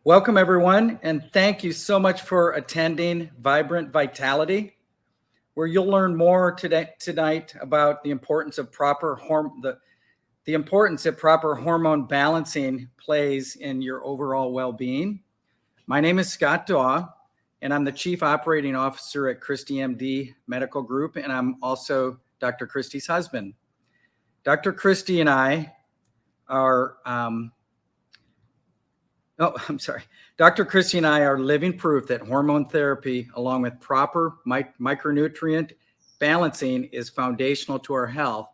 Welcome, everyone, and thank you so much for attending Vibrant Vitality, where you'll learn more tonight about the importance of the importance that proper hormone balancing plays in your overall well-being. My name is Scott Daw, and I'm the Chief Operating Officer at Christie MD Medical Group, and I'm also Dr. Christie's husband. Dr. Christie and I are Dr. Christie and I are living proof that hormone therapy, along with proper micronutrient balancing, is foundational to our health,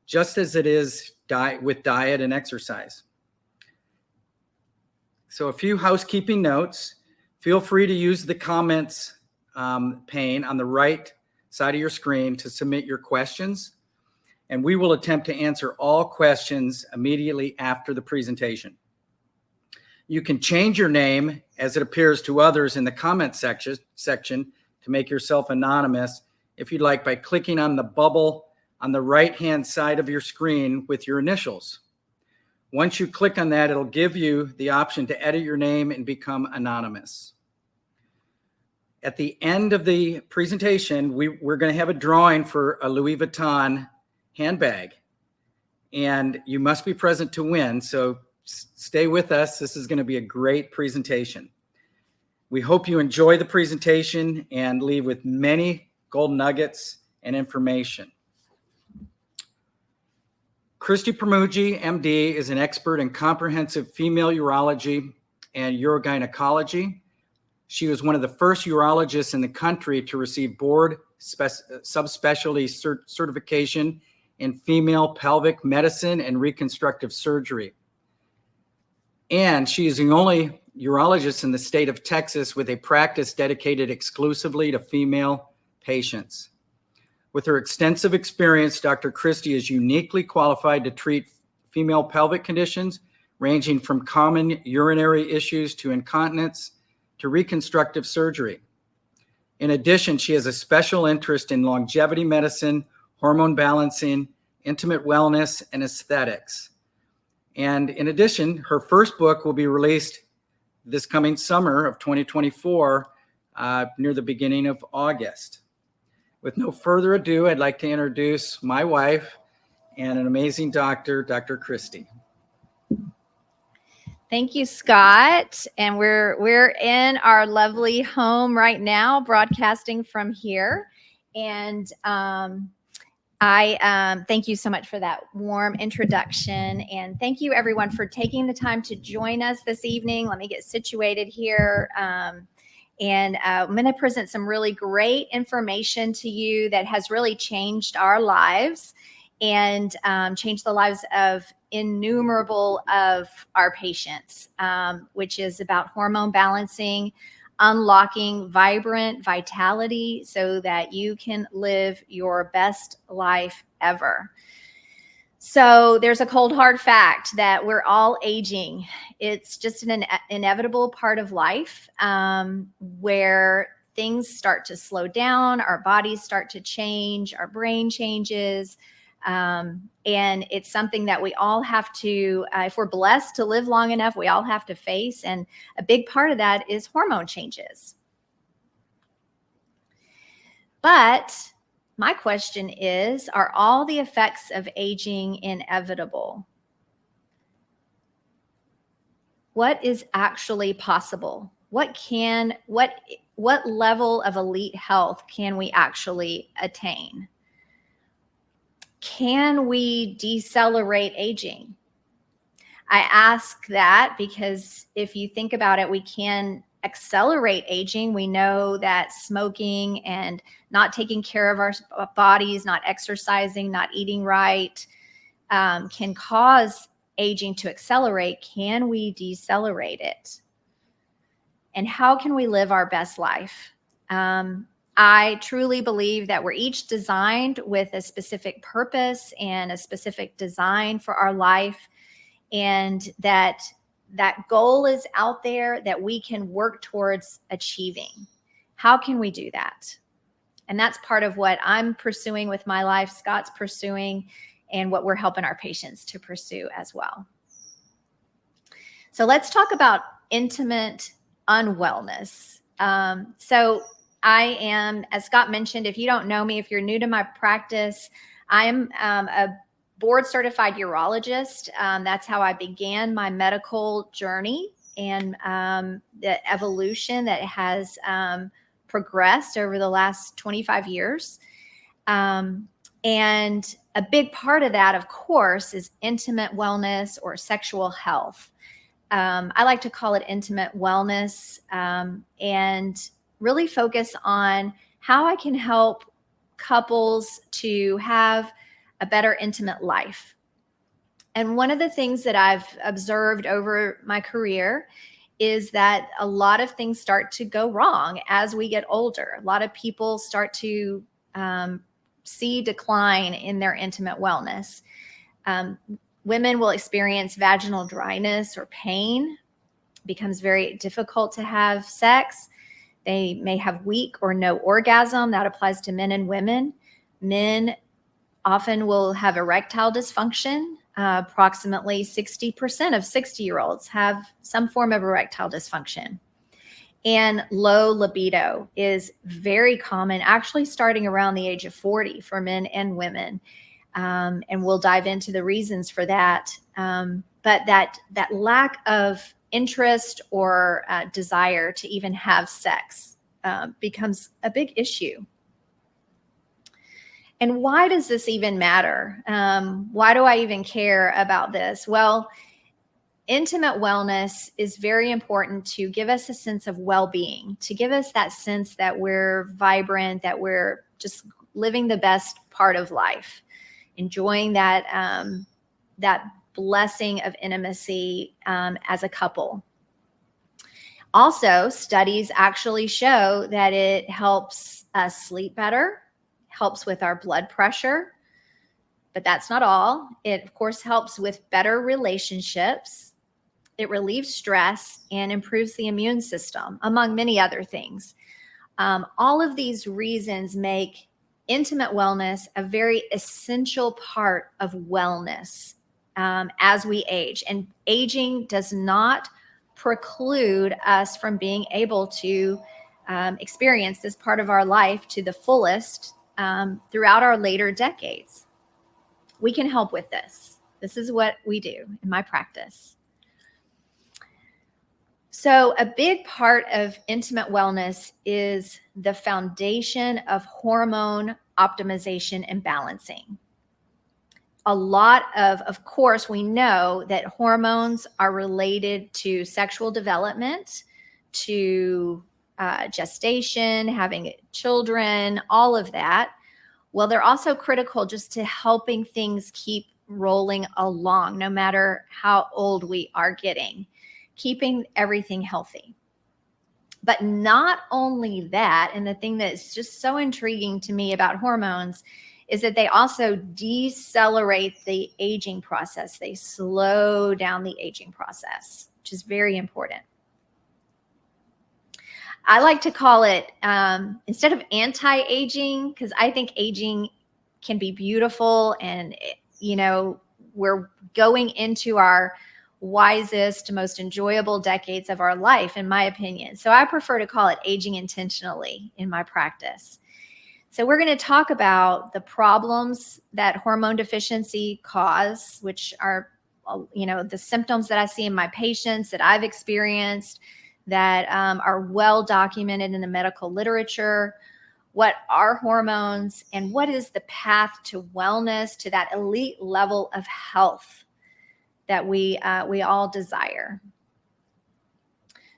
just as it is with diet and exercise. So a few housekeeping notes. Feel free to use the comments pane on the right side of your screen to submit your questions, and we will attempt to answer all questions immediately after the presentation. You can change your name as it appears to others in the comment section to make yourself anonymous if you'd like, by clicking on the bubble on the right-hand side of your screen with your initials. Once you click on that, it'll give you the option to edit your name and become anonymous. At the end of the presentation, we're going to have a drawing for a Louis Vuitton handbag, and you must be present to win, so stay with us. This is going to be a great presentation. We hope you enjoy the presentation and leave with many gold nuggets and information. Christy Pramuji, MD, is an expert in comprehensive female urology and urogynecology. She was one of the first urologists in the country to receive board subspecialty certification in female pelvic medicine and reconstructive surgery. And she is the only urologist in the state of Texas with a practice dedicated exclusively to female patients. With her extensive experience, Dr. Christie is uniquely qualified to treat female pelvic conditions, ranging from common urinary issues to incontinence to reconstructive surgery. In addition, she has a special interest in longevity medicine, hormone balancing, intimate wellness, and aesthetics. And in addition, her first book will be released this coming summer of 2024, near the beginning of August. With no further ado, I'd like to introduce my wife and an amazing doctor, Dr. Christie. Thank you, Scott. And we're in our lovely home right now, broadcasting from here. And I thank you so much for that warm introduction, and thank you everyone for taking the time to join us this evening. Let me get situated here. I'm going to present some really great information to you that has really changed our lives and changed the lives of innumerable of our patients, which is about hormone balancing, unlocking vibrant vitality so that you can live your best life ever. So there's a cold hard fact that we're all aging. It's just an inevitable part of life, where things start to slow down, our bodies start to change, our brain changes. And it's something that we all have to, if we're blessed to live long enough, we all have to face. And a big part of that is hormone changes. But my question is, are all the effects of aging inevitable? What is actually possible? What level of elite health can we actually attain? Can we decelerate aging? I ask that because if you think about it, we can accelerate aging. We know that smoking and not taking care of our bodies, not exercising, not eating right, can cause aging to accelerate. Can we decelerate it? And how can we live our best life? I truly believe that we're each designed with a specific purpose and a specific design for our life, and that goal is out there that we can work towards achieving. How can we do that? And that's part of what I'm pursuing with my life, Scott's pursuing, and what we're helping our patients to pursue as well. So let's talk about intimate unwellness. So I am, as Scott mentioned, if you don't know me, if you're new to my practice, I am a board certified urologist. That's how I began my medical journey, and the evolution that has progressed over the last 25 years. And a big part of that, of course, is intimate wellness or sexual health. I like to call it intimate wellness, and really focus on how I can help couples to have a better intimate life. And one of the things that I've observed over my career is that a lot of things start to go wrong as we get older. A lot of people start to see decline in their intimate wellness. Women will experience vaginal dryness or pain. It becomes very difficult to have sex. They may have weak or no orgasm. That applies to men and women. Men often will have erectile dysfunction. Approximately 60% of 60-year-olds have some form of erectile dysfunction. And low libido is very common, actually starting around the age of 40 for men and women. And we'll dive into the reasons for that. But that lack of interest or desire to even have sex becomes a big issue. And why does this even matter? Why do I even care about this? Well, intimate wellness is very important to give us a sense of well-being, to give us that sense that we're vibrant, that we're just living the best part of life, enjoying that blessing of intimacy as a couple. Also, studies actually show that it helps us sleep better, helps with our blood pressure, but that's not all. It, of course, helps with better relationships. It relieves stress and improves the immune system, among many other things. All of these reasons make intimate wellness a very essential part of wellness as we age. And aging does not preclude us from being able to experience this part of our life to the fullest throughout our later decades. We can help with this. This is what we do in my practice. So a big part of intimate wellness is the foundation of hormone optimization and balancing. A lot of course, we know that hormones are related to sexual development, to gestation, having children, all of that. Well, they're also critical just to helping things keep rolling along, no matter how old we are getting, keeping everything healthy. But not only that, and the thing that's just so intriguing to me about hormones is that they also decelerate the aging process. They slow down the aging process, which is very important. I like to call it, instead of anti-aging, because I think aging can be beautiful, and, we're going into our wisest, most enjoyable decades of our life, in my opinion. So I prefer to call it aging intentionally in my practice. So we're going to talk about the problems that hormone deficiency cause, which are, the symptoms that I see in my patients that I've experienced that are well documented in the medical literature. What are hormones, and what is the path to wellness, to that elite level of health that we all desire?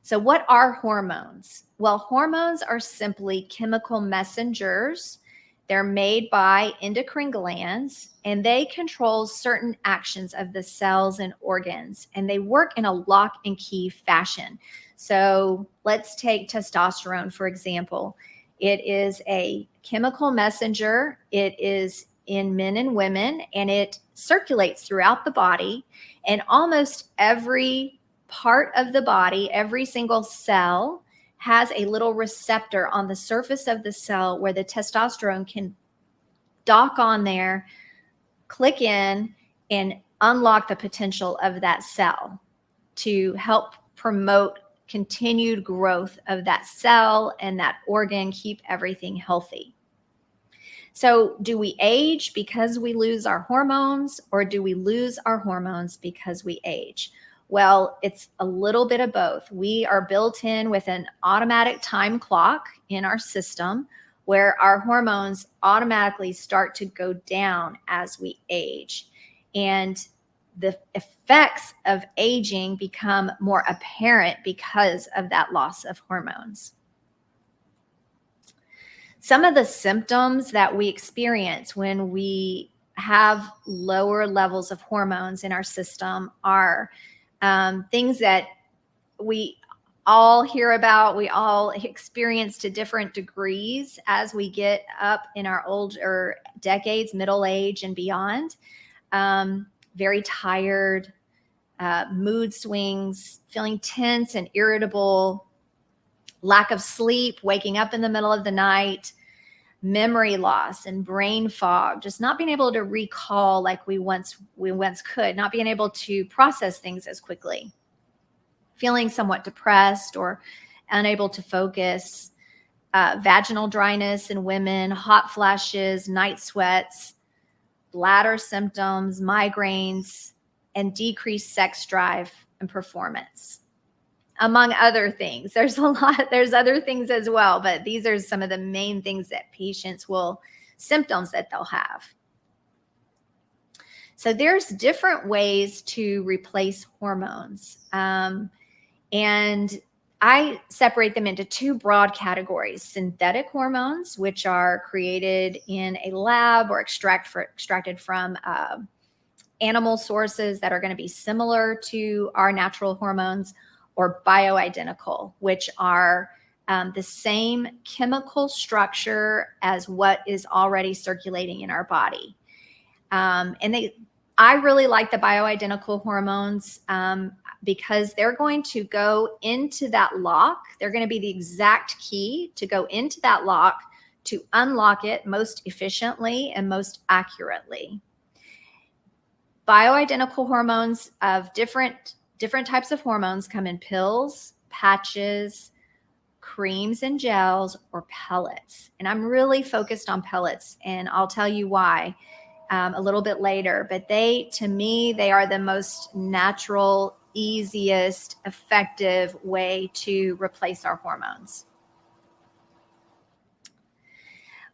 So what are hormones? Well, hormones are simply chemical messengers. They're made by endocrine glands, and they control certain actions of the cells and organs, and they work in a lock and key fashion. So let's take testosterone, for example. It is a chemical messenger. It is in men and women, and it circulates throughout the body, and almost every part of the body, every single cell has a little receptor on the surface of the cell where the testosterone can dock on there, click in, and unlock the potential of that cell to help promote continued growth of that cell and that organ, keep everything healthy. So do we age because we lose our hormones, or do we lose our hormones because we age? Well, it's a little bit of both. We are built in with an automatic time clock in our system where our hormones automatically start to go down as we age. And the effects of aging become more apparent because of that loss of hormones. Some of the symptoms that we experience when we have lower levels of hormones in our system are things that we all hear about, we all experience to different degrees as we get up in our older decades, middle age and beyond. Very tired, mood swings, feeling tense and irritable, lack of sleep, waking up in the middle of the night, memory loss and brain fog, just not being able to recall like we once could, not being able to process things as quickly, feeling somewhat depressed or unable to focus, vaginal dryness in women, hot flashes, night sweats, bladder symptoms, migraines, and decreased sex drive and performance, among other things. There's other things as well, but these are some of the main things that symptoms that they'll have. So there's different ways to replace hormones. And I separate them into two broad categories: synthetic hormones, which are created in a lab or extracted from animal sources that are going to be similar to our natural hormones, or bioidentical, which are the same chemical structure as what is already circulating in our body. I really like the bioidentical hormones because they're going to go into that lock. They're going to be the exact key to go into that lock to unlock it most efficiently and most accurately. Bioidentical hormones of different types of hormones come in pills, patches, creams and gels, or pellets. And I'm really focused on pellets, and I'll tell you why a little bit later. But to me, they are the most natural, easiest, effective way to replace our hormones.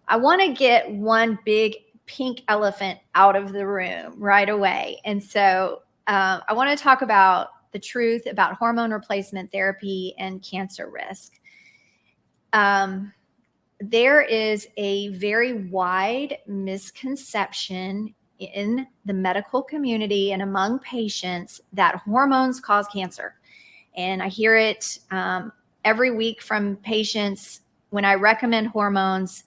I want to get one big pink elephant out of the room right away. And so I want to talk about the truth about hormone replacement therapy and cancer risk. There is a very wide misconception in the medical community and among patients that hormones cause cancer. And I hear it every week from patients. When I recommend hormones,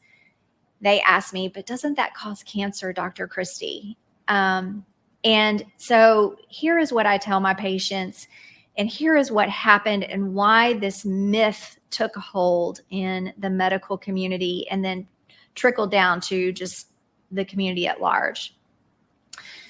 they ask me, but doesn't that cause cancer, Dr. Christy? And so here is what I tell my patients, and here is what happened and why this myth took hold in the medical community and then trickled down to just the community at large.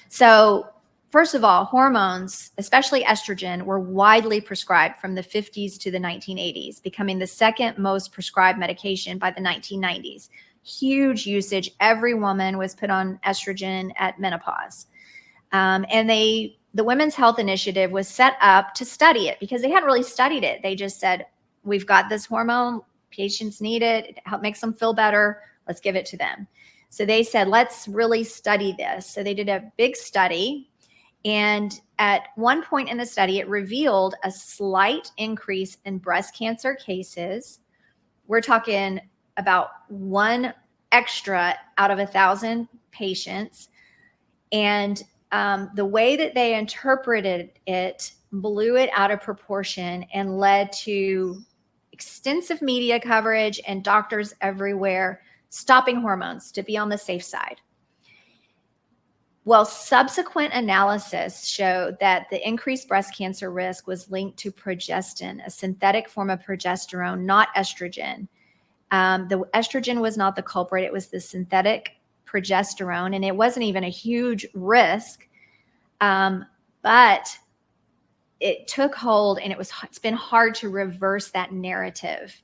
So first of all, hormones, especially estrogen, were widely prescribed from the 50s to the 1980s, becoming the second most prescribed medication by the 1990s. Huge usage. Every woman was put on estrogen at menopause. And the Women's Health Initiative was set up to study it because they hadn't really studied it. They just said, we've got this hormone, patients need it makes them feel better, let's give it to them. So they said, let's really study this. So they did a big study. And at one point in the study, it revealed a slight increase in breast cancer cases. We're talking about one extra out of 1,000 patients. And the way that they interpreted it blew it out of proportion and led to extensive media coverage and doctors everywhere stopping hormones to be on the safe side. Well, subsequent analysis showed that the increased breast cancer risk was linked to progestin, a synthetic form of progesterone, not estrogen. The estrogen was not the culprit. It was the synthetic progesterone, and it wasn't even a huge risk. But it took hold, and it's been hard to reverse that narrative.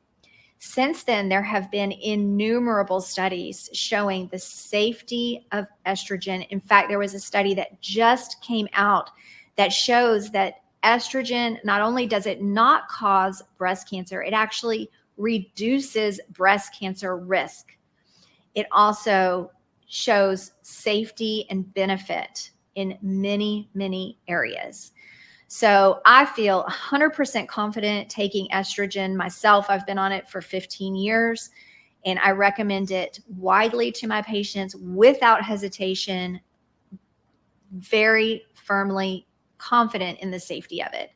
Since then, there have been innumerable studies showing the safety of estrogen. In fact, there was a study that just came out that shows that estrogen, not only does it not cause breast cancer, it actually reduces breast cancer risk. It also shows safety and benefit in many, many areas. So I feel 100% confident taking estrogen myself. I've been on it for 15 years, and I recommend it widely to my patients without hesitation, very firmly confident in the safety of it.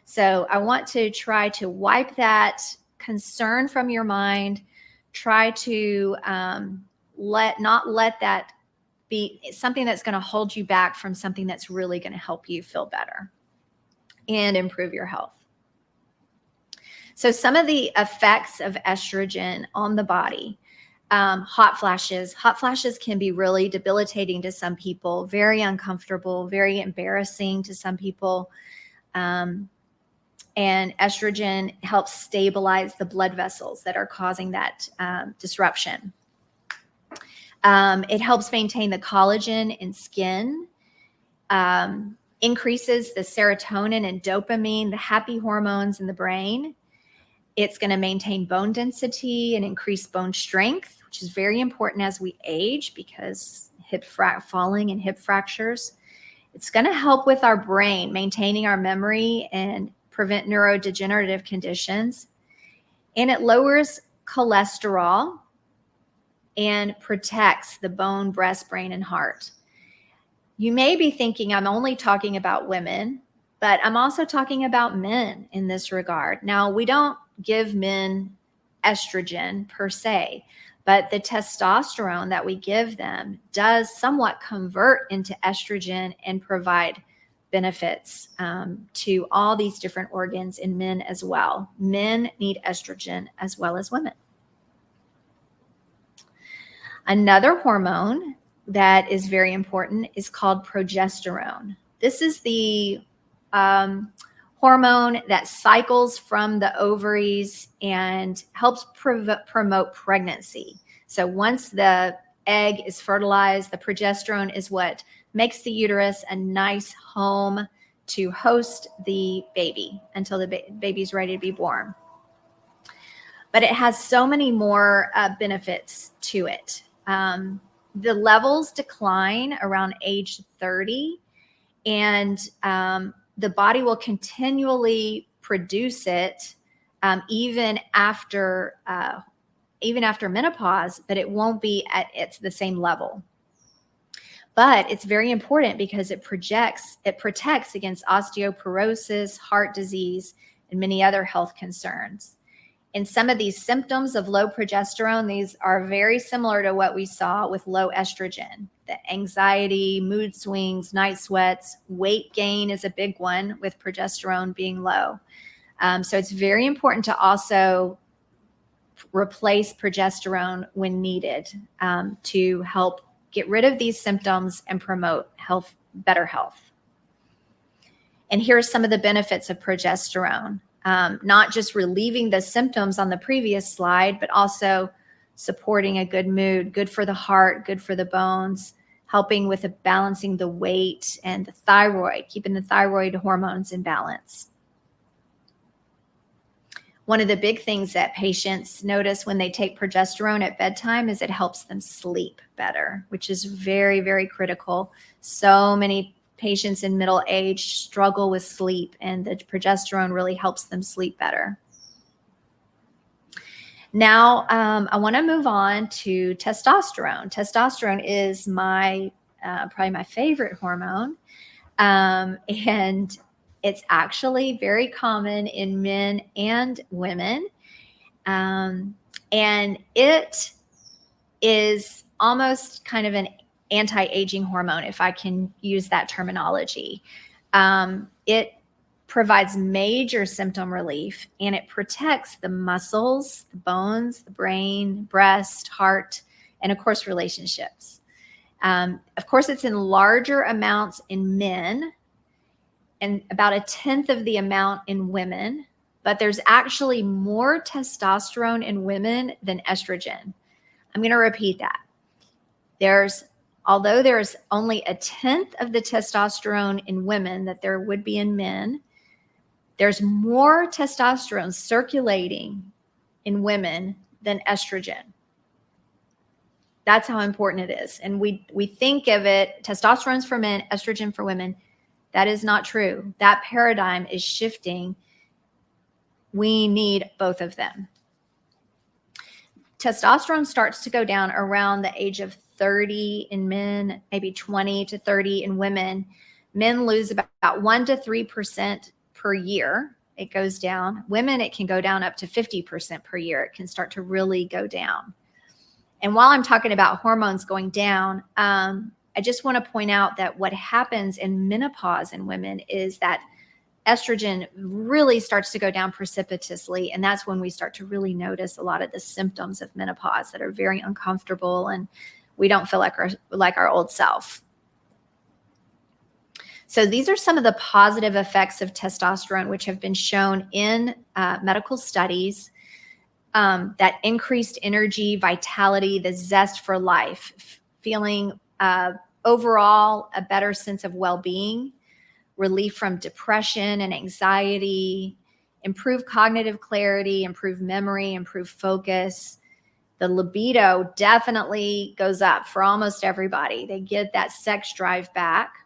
So I want to try to wipe that concern from your mind. Try to not let that be something that's going to hold you back from something that's really going to help you feel better and improve your health. So some of the effects of estrogen on the body, hot flashes. Hot flashes can be really debilitating to some people, very uncomfortable, very embarrassing to some people. And estrogen helps stabilize the blood vessels that are causing that disruption. It helps maintain the collagen in skin, increases the serotonin and dopamine, the happy hormones in the brain. It's going to maintain bone density and increase bone strength, which is very important as we age because falling and hip fractures. It's going to help with our brain, maintaining our memory and prevent neurodegenerative conditions. And it lowers cholesterol and protects the bone, breast, brain, and heart. You may be thinking I'm only talking about women, but I'm also talking about men in this regard. Now, we don't give men estrogen per se, but the testosterone that we give them does somewhat convert into estrogen and provide benefits to all these different organs in men as well. Men need estrogen as well as women. Another hormone that is very important is called progesterone. This is the hormone that cycles from the ovaries and helps promote pregnancy. So once the egg is fertilized, the progesterone is what makes the uterus a nice home to host the baby until the baby's ready to be born. But it has so many more benefits to it. The levels decline around age 30, and the body will continually produce it even after menopause, but it won't be at the same level. But it's very important because it protects against osteoporosis, heart disease, and many other health concerns. And some of these symptoms of low progesterone, these are very similar to what we saw with low estrogen. The anxiety, mood swings, night sweats, weight gain is a big one with progesterone being low. So it's very important to also replace progesterone when needed to help get rid of these symptoms and promote better health. And here are some of the benefits of progesterone. Not just relieving the symptoms on the previous slide, but also supporting a good mood, good for the heart, good for the bones, helping with balancing the weight and the thyroid, keeping the thyroid hormones in balance. One of the big things that patients notice when they take progesterone at bedtime is it helps them sleep better, which is very, very critical. So many patients in middle age struggle with sleep, and the progesterone really helps them sleep better. Now, I want to move on to testosterone. Testosterone is probably my favorite hormone, and it's actually very common in men and women, and it is almost kind of an anti-aging hormone, if I can use that terminology. It provides major symptom relief, and it protects the muscles, the bones, the brain, breast, heart, and of course, relationships. Of course, it's in larger amounts in men, and about 1/10 of the amount in women, but there's actually more testosterone in women than estrogen. I'm going to repeat that. Although there's only 1/10 of the testosterone in women that there would be in men, there's more testosterone circulating in women than estrogen. That's how important it is. And we think of it, testosterone's for men, estrogen for women. That is not true. That paradigm is shifting. We need both of them. Testosterone starts to go down around the age of 30 in men, maybe 20 to 30 in women. Men lose about 1 to 3% per year. It goes down. Women, it can go down up to 50% per year. It can start to really go down. And while I'm talking about hormones going down, I just want to point out that what happens in menopause in women is that estrogen really starts to go down precipitously. And that's when we start to really notice a lot of the symptoms of menopause that are very uncomfortable, and we don't feel like our old self. So these are some of the positive effects of testosterone, which have been shown in medical studies, that increased energy, vitality, the zest for life, feeling overall a better sense of well-being, relief from depression and anxiety, improved cognitive clarity, improved memory, improved focus. The libido definitely goes up for almost everybody. They get that sex drive back.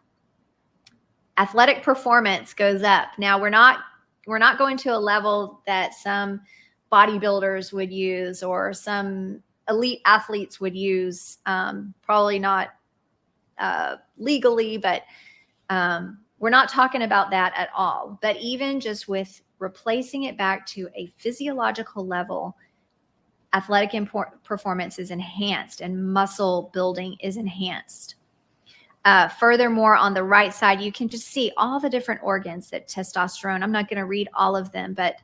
Athletic performance goes up. Now we're not going to a level that some bodybuilders would use or some elite athletes would use, probably not legally, but we're not talking about that at all. But even just with replacing it back to a physiological level, athletic performance is enhanced and muscle building is enhanced. Furthermore, on the right side, you can just see all the different organs that testosterone, I'm not going to read all of them, but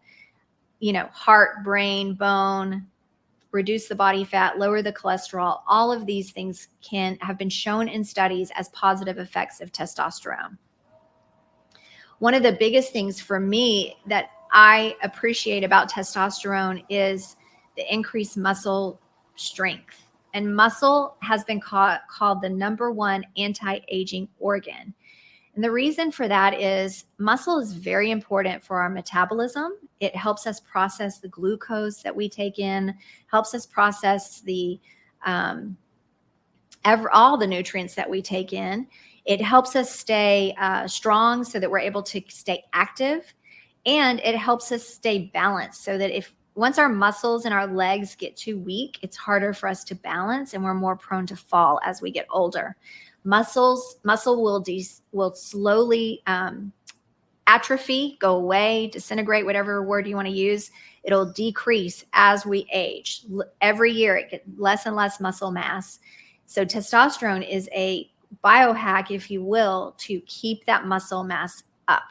heart, brain, bone, reduce the body fat, lower the cholesterol. All of these things have been shown in studies as positive effects of testosterone. One of the biggest things for me that I appreciate about testosterone is the increased muscle strength. And muscle has been called the #1 anti-aging organ. And the reason for that is muscle is very important for our metabolism. It helps us process the glucose that we take in, helps us process all the nutrients that we take in. It helps us stay strong so that we're able to stay active, and it helps us stay balanced so that once our muscles and our legs get too weak, it's harder for us to balance and we're more prone to fall as we get older. Muscle will slowly atrophy, go away, disintegrate, whatever word you want to use. It'll decrease as we age. Every year it gets less and less muscle mass. So testosterone is a biohack, if you will, to keep that muscle mass up.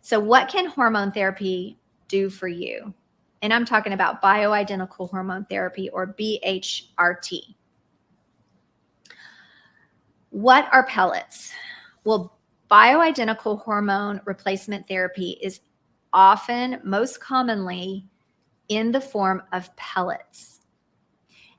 So what can hormone therapy do for you? And I'm talking about bioidentical hormone therapy, or BHRT. What are pellets? Well, bioidentical hormone replacement therapy is often, most commonly, in the form of pellets.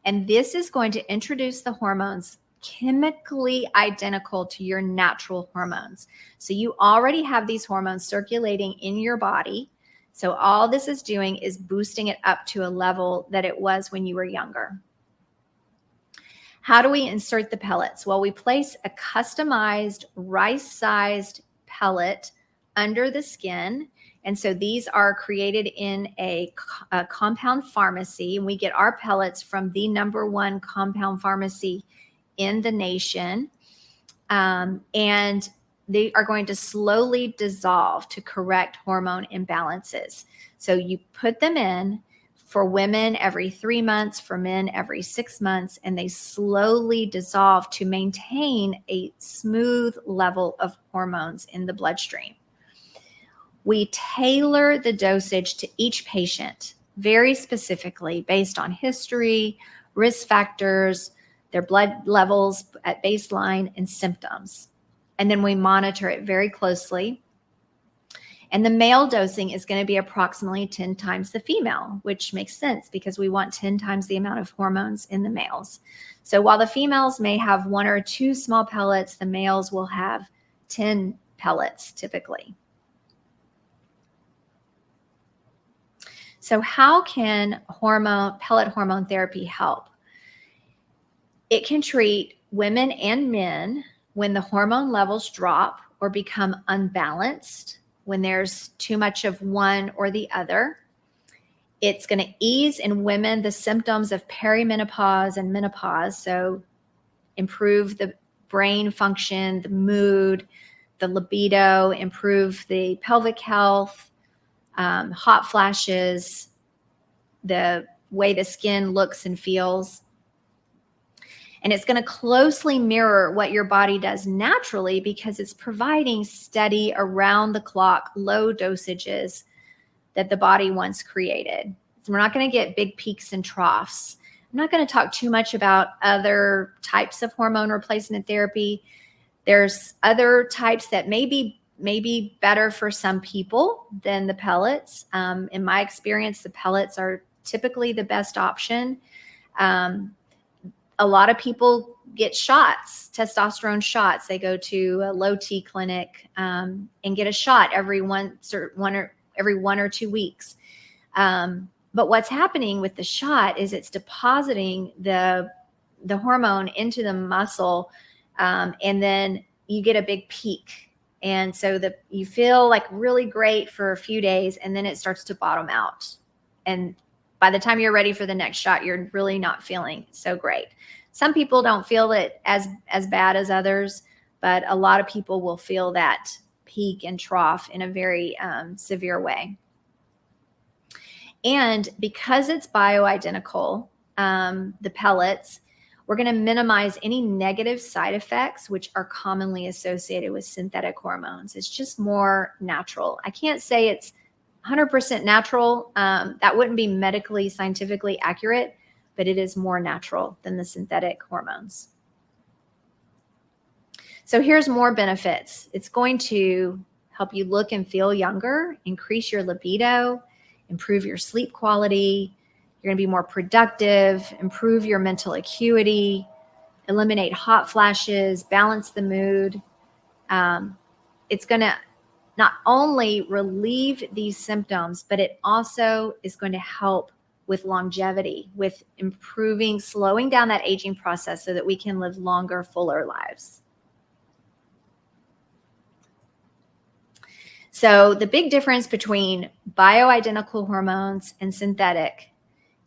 And this is going to introduce the hormones chemically identical to your natural hormones. So you already have these hormones circulating in your body. So all this is doing is boosting it up to a level that it was when you were younger. How do we insert the pellets? Well, we place a customized rice-sized pellet under the skin. And so these are created in a compound pharmacy. And we get our pellets from the #1 compound pharmacy in the nation. And they are going to slowly dissolve to correct hormone imbalances. So you put them in, for women every 3 months, for men every 6 months, and they slowly dissolve to maintain a smooth level of hormones in the bloodstream. We tailor the dosage to each patient very specifically based on history, risk factors, their blood levels at baseline, and symptoms. And then we monitor it very closely. And the male dosing is going to be approximately 10 times the female, which makes sense because we want 10 times the amount of hormones in the males. So while the females may have 1 or 2 small pellets, the males will have 10 pellets typically. So how can pellet hormone therapy help? It can treat women and men when the hormone levels drop or become unbalanced, when there's too much of one or the other. It's going to ease in women the symptoms of perimenopause and menopause, so improve the brain function, the mood, the libido, improve the pelvic health, hot flashes, the way the skin looks and feels. And it's going to closely mirror what your body does naturally because it's providing steady, around-the-clock, low dosages that the body once created. So we're not going to get big peaks and troughs. I'm not going to talk too much about other types of hormone replacement therapy. There's other types that may be better for some people than the pellets. In my experience, the pellets are typically the best option. A lot of people get shots, testosterone shots. They go to a low T clinic and get a shot every 1 or 2 weeks. But what's happening with the shot is it's depositing the hormone into the muscle, and then you get a big peak. And so you feel like really great for a few days, and then it starts to bottom out. And by the time you're ready for the next shot, you're really not feeling so great. Some people don't feel it as bad as others, but a lot of people will feel that peak and trough in a very severe way. And because it's bioidentical, the pellets, we're going to minimize any negative side effects, which are commonly associated with synthetic hormones. It's just more natural. I can't say it's 100% natural. That wouldn't be medically, scientifically accurate, but it is more natural than the synthetic hormones. So here's more benefits. It's going to help you look and feel younger, increase your libido, improve your sleep quality. You're going to be more productive, improve your mental acuity, eliminate hot flashes, balance the mood. It's going to not only relieve these symptoms, but it also is going to help with longevity, with improving, slowing down that aging process so that we can live longer, fuller lives. So the big difference between bioidentical hormones and synthetic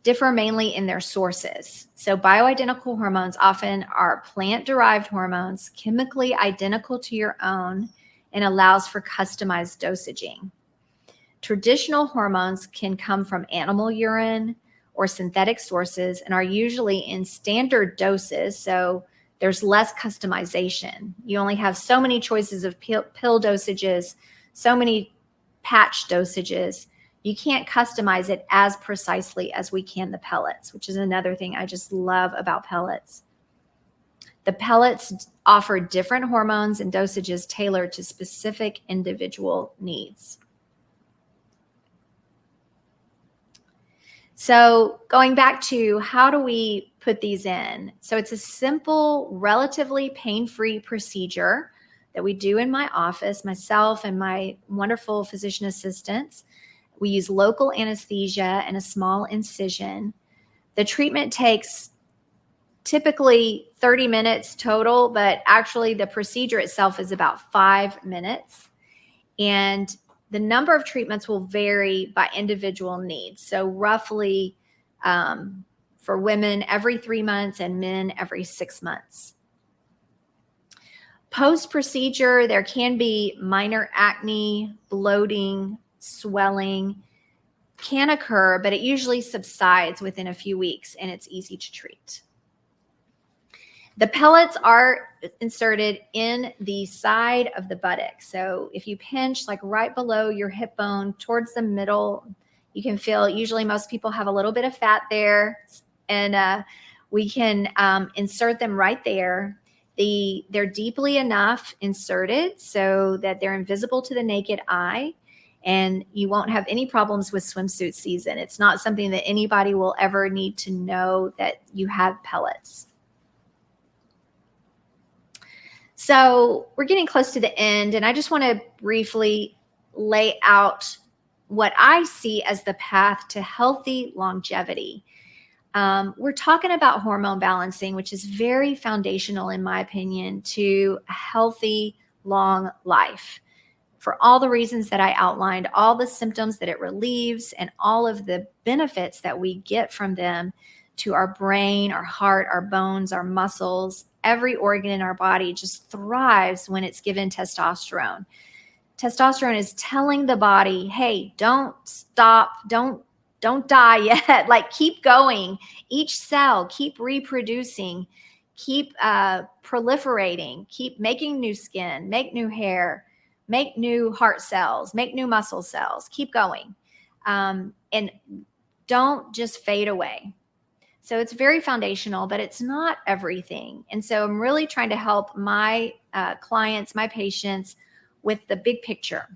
differ mainly in their sources. So bioidentical hormones often are plant-derived hormones, chemically identical to your own, and allows for customized dosaging. Traditional hormones can come from animal urine or synthetic sources and are usually in standard doses, so there's less customization. You only have so many choices of pill dosages, so many patch dosages. You can't customize it as precisely as we can the pellets, which is another thing I just love about pellets. The pellets offer different hormones and dosages tailored to specific individual needs. So going back to how do we put these in? So it's a simple, relatively pain-free procedure that we do in my office, myself and my wonderful physician assistants. We use local anesthesia and a small incision. The treatment takes typically 30 minutes total, but actually the procedure itself is about 5 minutes. And the number of treatments will vary by individual needs. So roughly for women every 3 months and men every 6 months. Post-procedure, there can be minor acne, bloating, swelling can occur, but it usually subsides within a few weeks and it's easy to treat. The pellets are inserted in the side of the buttock. So if you pinch like right below your hip bone towards the middle, you can feel, usually most people have a little bit of fat there, and we can insert them right there. They're deeply enough inserted so that they're invisible to the naked eye, and you won't have any problems with swimsuit season. It's not something that anybody will ever need to know that you have pellets. So we're getting close to the end, and I just want to briefly lay out what I see as the path to healthy longevity. We're talking about hormone balancing, which is very foundational, in my opinion, to a healthy, long life. For all the reasons that I outlined, all the symptoms that it relieves, and all of the benefits that we get from them to our brain, our heart, our bones, our muscles, every organ in our body just thrives when it's given testosterone. Testosterone is telling the body, hey, don't stop, don't die yet. Like, keep going. Each cell, keep reproducing, keep proliferating, keep making new skin, make new hair, make new heart cells, make new muscle cells, keep going. And don't just fade away. So it's very foundational, but it's not everything. And so I'm really trying to help my clients, my patients, with the big picture.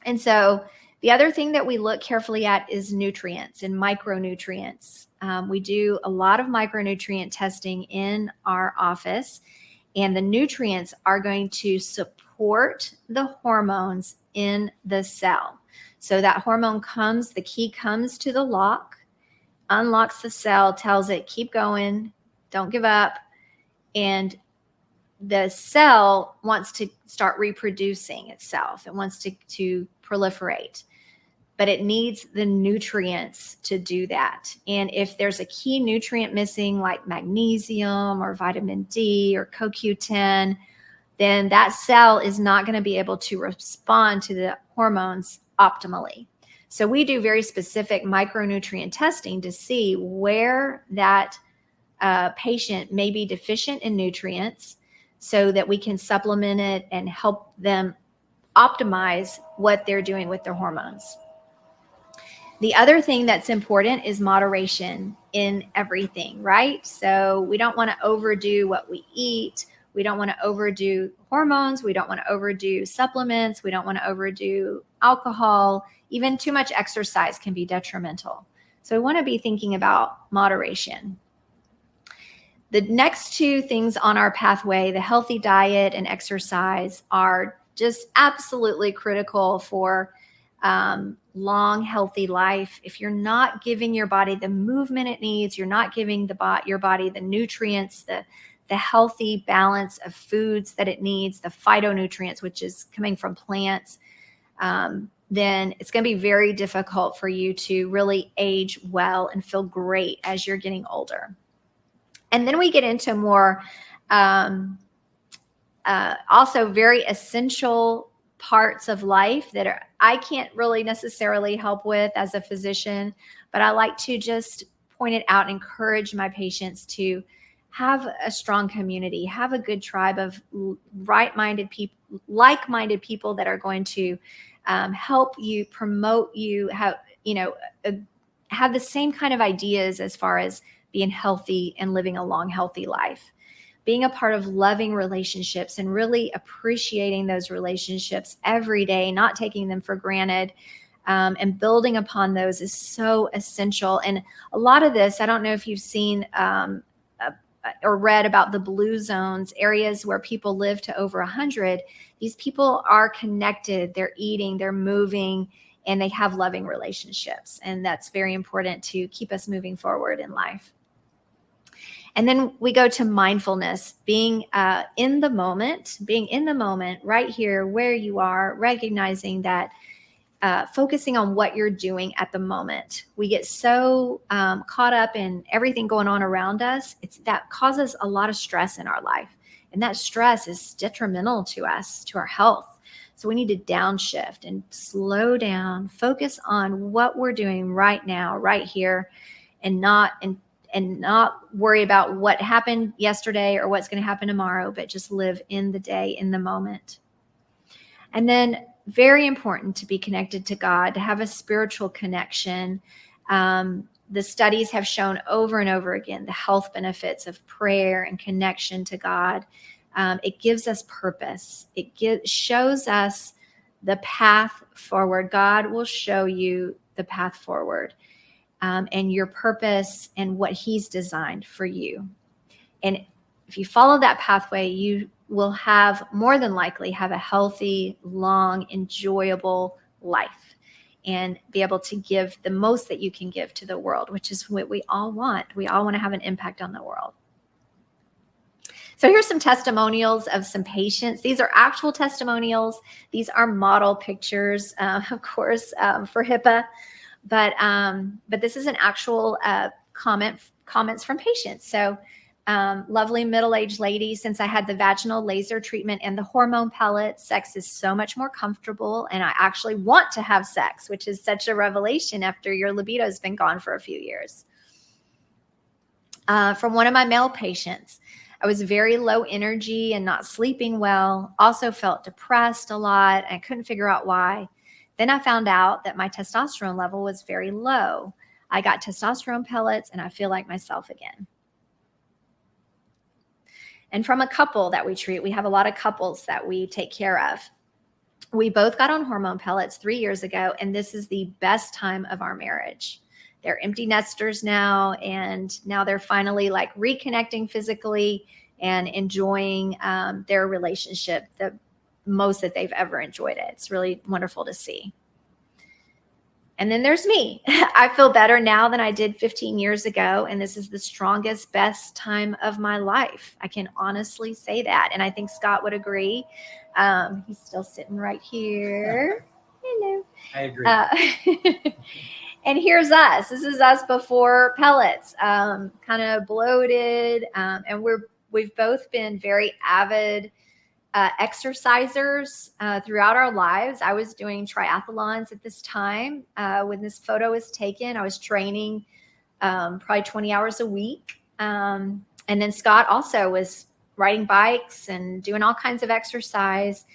And so the other thing that we look carefully at is nutrients and micronutrients. We do a lot of micronutrient testing in our office, and the nutrients are going to support the hormones in the cell. So that hormone comes, the key comes to the lock, unlocks the cell, tells it, keep going, don't give up. And the cell wants to start reproducing itself. It wants to proliferate, but it needs the nutrients to do that. And if there's a key nutrient missing, like magnesium or vitamin D or CoQ10, then that cell is not going to be able to respond to the hormones optimally. So we do very specific micronutrient testing to see where that patient may be deficient in nutrients, so that we can supplement it and help them optimize what they're doing with their hormones. The other thing that's important is moderation in everything, right? So we don't want to overdo what we eat. We don't want to overdo hormones. We don't want to overdo supplements. We don't want to overdo alcohol. Even too much exercise can be detrimental. So we want to be thinking about moderation. The next two things on our pathway, the healthy diet and exercise, are just absolutely critical for long, healthy life. If you're not giving your body the movement it needs, you're not giving your body the nutrients, the healthy balance of foods that it needs, the phytonutrients, which is coming from plants, then it's going to be very difficult for you to really age well and feel great as you're getting older. And then we get into more also very essential parts of life that I can't really necessarily help with as a physician, but I like to just point it out and encourage my patients to have a strong community, have a good tribe of right-minded people, like-minded people that are going to help you, promote you, have the same kind of ideas as far as being healthy and living a long, healthy life. Being a part of loving relationships and really appreciating those relationships every day, not taking them for granted, and building upon those is so essential. And a lot of this, I don't know if you've seen or read about the blue zones, areas where people live to over 100. These people are connected, they're eating, they're moving, and they have loving relationships. And that's very important to keep us moving forward in life. And then we go to mindfulness, being in the moment right here where you are, recognizing that, focusing on what you're doing at the moment. We get so caught up in everything going on around us. That causes a lot of stress in our life. And that stress is detrimental to us, to our health. So we need to downshift and slow down, focus on what we're doing right now, right here, and not worry about what happened yesterday or what's going to happen tomorrow, but just live in the day, in the moment. And then very important to be connected to God, to have a spiritual connection. The studies have shown over and over again the health benefits of prayer and connection to God. It gives us purpose. It shows us the path forward. God will show you the path forward, and your purpose and what He's designed for you. And if you follow that pathway, you will more than likely have a healthy, long, enjoyable life and be able to give the most that you can give to the world, which is what we all want. We all want to have an impact on the world. So here's some testimonials of some patients. These are actual testimonials. These are model pictures, of course, for HIPAA, but this is an actual comments from patients. So lovely middle-aged lady, since I had the vaginal laser treatment and the hormone pellets, sex is so much more comfortable, and I actually want to have sex, which is such a revelation after your libido has been gone for a few years. From one of my male patients, I was very low energy and not sleeping well, also felt depressed a lot, and I couldn't figure out why. Then I found out that my testosterone level was very low. I got testosterone pellets, and I feel like myself again. And from a couple that we treat, we have a lot of couples that we take care of. We both got on hormone pellets 3 years ago, and this is the best time of our marriage. They're empty nesters now, and now they're finally like reconnecting physically and enjoying their relationship the most that they've ever enjoyed it. It's really wonderful to see. And then there's me. I feel better now than I did 15 years ago. And this is the strongest, best time of my life. I can honestly say that. And I think Scott would agree. He's still sitting right here. Hello. I agree. And here's us. This is us before pellets, kind of bloated. And we've both been very avid exercisers throughout our lives. I was doing triathlons at this time. When this photo was taken, I was training probably 20 hours a week. And then Scott also was riding bikes and doing all kinds of exercise.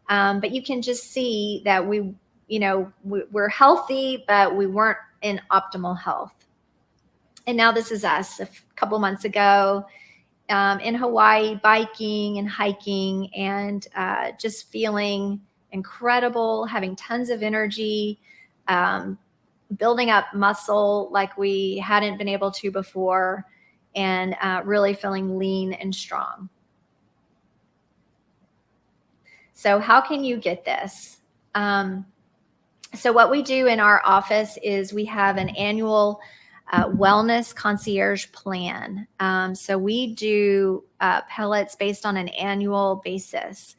But you can just see that we're healthy, but we weren't in optimal health. And now this is us a couple months ago. In Hawaii, biking and hiking, and just feeling incredible, having tons of energy, building up muscle like we hadn't been able to before, and really feeling lean and strong. So how can you get this? So what we do in our office is we have an annual wellness concierge plan. So we do pellets based on an annual basis,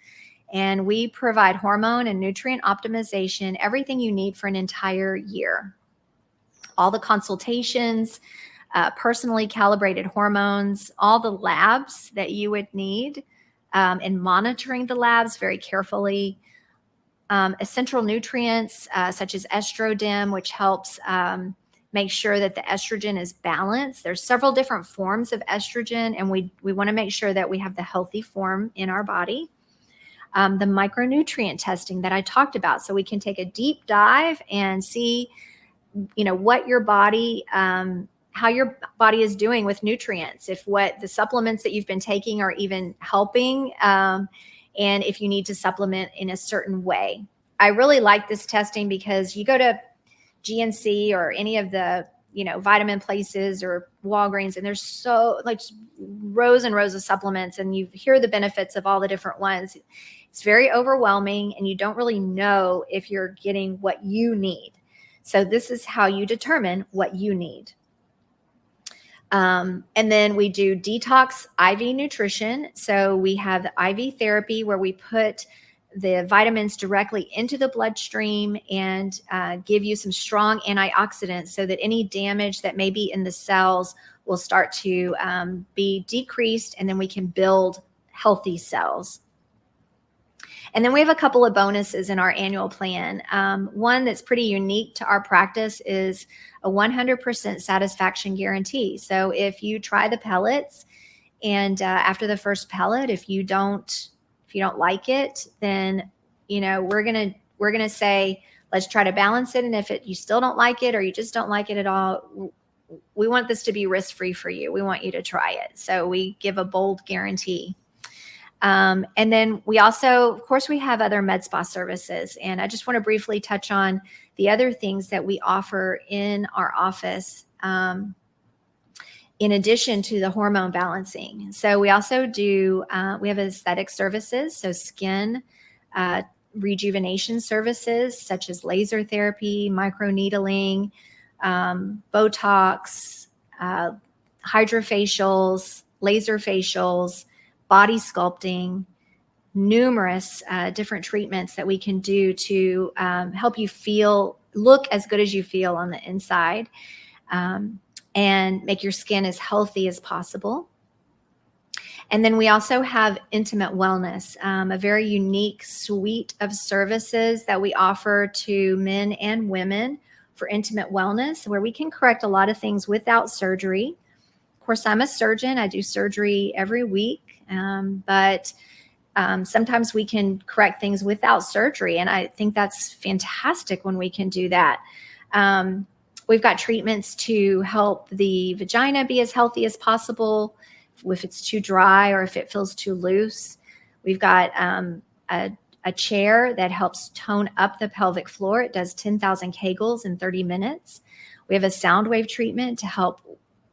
and we provide hormone and nutrient optimization, everything you need for an entire year. All the consultations, personally calibrated hormones, all the labs that you would need, and monitoring the labs very carefully. Essential nutrients such as estrogen, which helps make sure that the estrogen is balanced. There's several different forms of estrogen, and we want to make sure that we have the healthy form in our body. The micronutrient testing that I talked about, so we can take a deep dive and see, what your body, how your body is doing with nutrients, if what the supplements that you've been taking are even helping, and if you need to supplement in a certain way. I really like this testing because you go to GNC or any of the, vitamin places or Walgreens, and there's so like rows and rows of supplements, and you hear the benefits of all the different ones. It's very overwhelming, and you don't really know if you're getting what you need. So this is how you determine what you need. And then we do detox IV nutrition. So we have the IV therapy where we put the vitamins directly into the bloodstream and give you some strong antioxidants so that any damage that may be in the cells will start to be decreased, and then we can build healthy cells. And then we have a couple of bonuses in our annual plan. One that's pretty unique to our practice is a 100% satisfaction guarantee. So if you try the pellets and after the first pellet, if you don't like it, then we're gonna say, let's try to balance it. And if you still don't like it, or you just don't like it at all, we want this to be risk-free for you. We want you to try it. So we give a bold guarantee. And then we also, of course, we have other med spa services. And I just want to briefly touch on the other things that we offer in our office, in addition to the hormone balancing. So we also do, we have aesthetic services, so skin rejuvenation services such as laser therapy, microneedling, Botox, hydrofacials, laser facials, body sculpting, numerous different treatments that we can do to help you look as good as you feel on the inside, and make your skin as healthy as possible. And then we also have intimate wellness, a very unique suite of services that we offer to men and women for intimate wellness, where we can correct a lot of things without surgery. Of course, I'm a surgeon. I do surgery every week, but sometimes we can correct things without surgery. And I think that's fantastic when we can do that. We've got treatments to help the vagina be as healthy as possible if it's too dry or if it feels too loose. We've got a chair that helps tone up the pelvic floor. It does 10,000 Kegels in 30 minutes. We have a sound wave treatment to help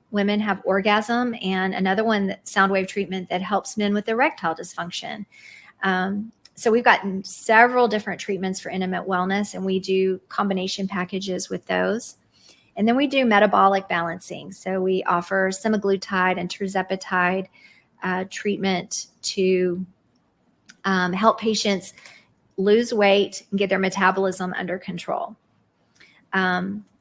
women have orgasm, and another one, sound wave treatment, that helps men with erectile dysfunction. So we've gotten several different treatments for intimate wellness, and we do combination packages with those. And then we do metabolic balancing. So we offer semaglutide and tirzepatide treatment to help patients lose weight and get their metabolism under control.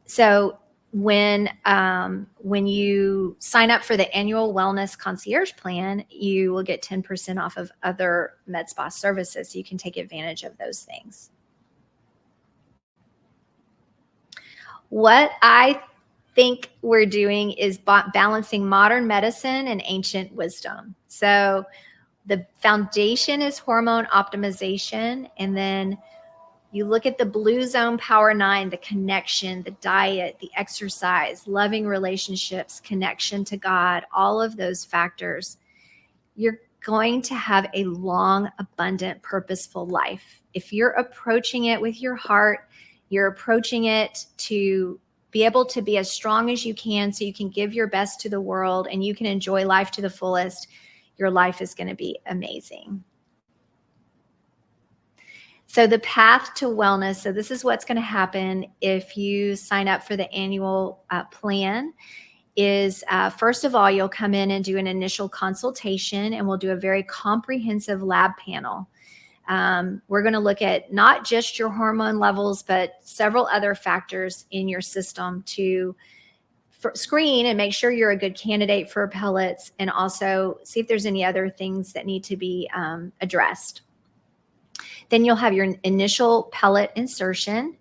So when you sign up for the annual wellness concierge plan, you will get 10% off of other med spa services. So you can take advantage of those things. What I think we're doing is balancing modern medicine and ancient wisdom. So the foundation is hormone optimization. And then you look at the Blue Zone Power 9, the connection, the diet, the exercise, loving relationships, connection to God, all of those factors. You're going to have a long, abundant, purposeful life. If you're approaching it with your heart, you're approaching it to be able to be as strong as you can so you can give your best to the world and you can enjoy life to the fullest, your life is going to be amazing. So the path to wellness, so this is what's going to happen if you sign up for the annual plan, is first of all, you'll come in and do an initial consultation, and we'll do a very comprehensive lab panel. We're going to look at not just your hormone levels, but several other factors in your system to screen and make sure you're a good candidate for pellets, and also see if there's any other things that need to be addressed. Then you'll have your initial pellet insertion.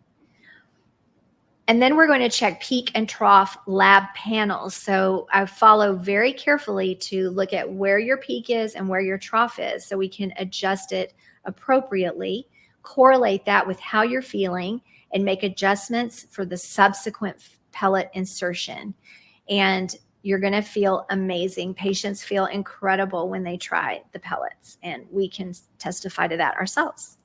And then we're going to check peak and trough lab panels. So I follow very carefully to look at where your peak is and where your trough is so we can adjust it appropriately, correlate that with how you're feeling, and make adjustments for the subsequent pellet insertion. And you're going to feel amazing. Patients feel incredible when they try the pellets, and we can testify to that ourselves.